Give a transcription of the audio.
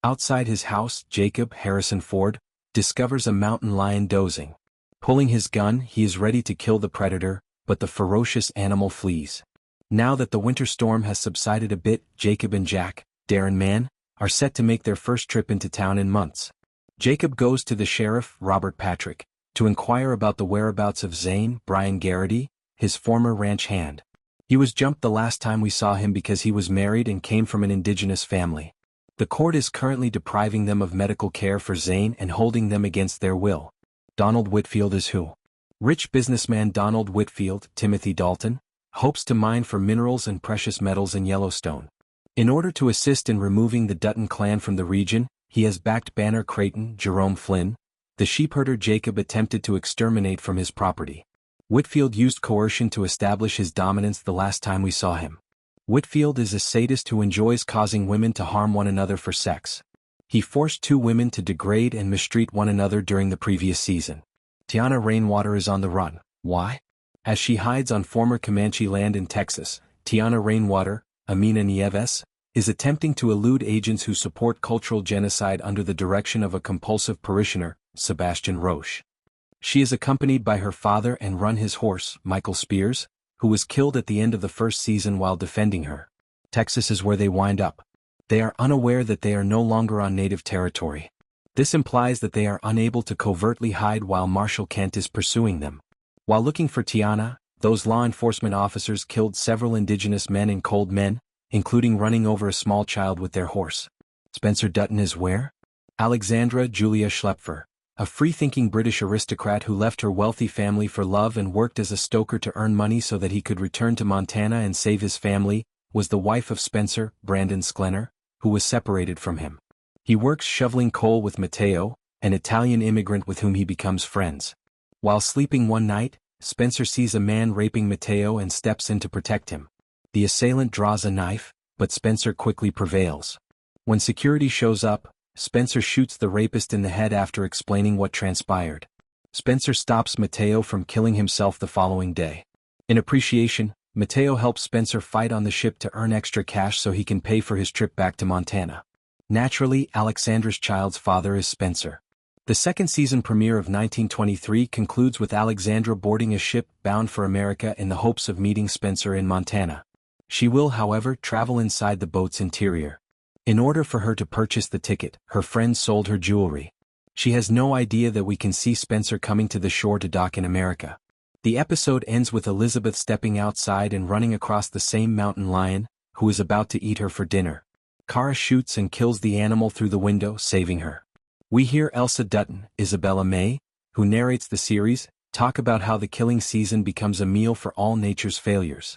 Outside his house, Jacob Harrison Ford discovers a mountain lion dozing. Pulling his gun, he is ready to kill the predator, but the ferocious animal flees. Now that the winter storm has subsided a bit, Jacob and Jack, Darren Mann, are set to make their first trip into town in months. Jacob goes to the sheriff, Robert Patrick, to inquire about the whereabouts of Zane Brian Garrity, his former ranch hand. He was jumped the last time we saw him because he was married and came from an indigenous family. The court is currently depriving them of medical care for Zane and holding them against their will. Donald Whitfield is who? Rich businessman Donald Whitfield, Timothy Dalton, hopes to mine for minerals and precious metals in Yellowstone. In order to assist in removing the Dutton clan from the region, he has backed Banner Creighton, Jerome Flynn, the sheepherder Jacob attempted to exterminate from his property. Whitfield used coercion to establish his dominance the last time we saw him. Whitfield is a sadist who enjoys causing women to harm one another for sex. He forced 2 women to degrade and mistreat one another during the previous season. Tiana Rainwater is on the run. Why? As she hides on former Comanche land in Texas, Tiana Rainwater, Amina Nieves, is attempting to elude agents who support cultural genocide under the direction of a compulsive parishioner, Sebastian Roche. She is accompanied by her father and run his horse, Michael Spears, who was killed at the end of the first season while defending her. Texas is where they wind up. They are unaware that they are no longer on native territory. This implies that they are unable to covertly hide while Marshall Kent is pursuing them. While looking for Tiana, those law enforcement officers killed several indigenous men and cold men, including running over a small child with their horse. Spencer Dutton is where? Alexandra Julia Schlepfer, a free-thinking British aristocrat who left her wealthy family for love and worked as a stoker to earn money so that he could return to Montana and save his family, was the wife of Spencer, Brandon Sklenar, who was separated from him. He works shoveling coal with Matteo, an Italian immigrant with whom he becomes friends. While sleeping one night, Spencer sees a man raping Matteo and steps in to protect him. The assailant draws a knife, but Spencer quickly prevails. When security shows up, Spencer shoots the rapist in the head after explaining what transpired. Spencer stops Matteo from killing himself the following day. In appreciation, Matteo helps Spencer fight on the ship to earn extra cash so he can pay for his trip back to Montana. Naturally, Alexandra's child's father is Spencer. The second season premiere of 1923 concludes with Alexandra boarding a ship bound for America in the hopes of meeting Spencer in Montana. She will, however, travel inside the boat's interior. In order for her to purchase the ticket, her friends sold her jewelry. She has no idea that we can see Spencer coming to the shore to dock in America. The episode ends with Elizabeth stepping outside and running across the same mountain lion, who is about to eat her for dinner. Kara shoots and kills the animal through the window, saving her. We hear Elsa Dutton, Isabella May, who narrates the series, talk about how the killing season becomes a meal for all nature's failures.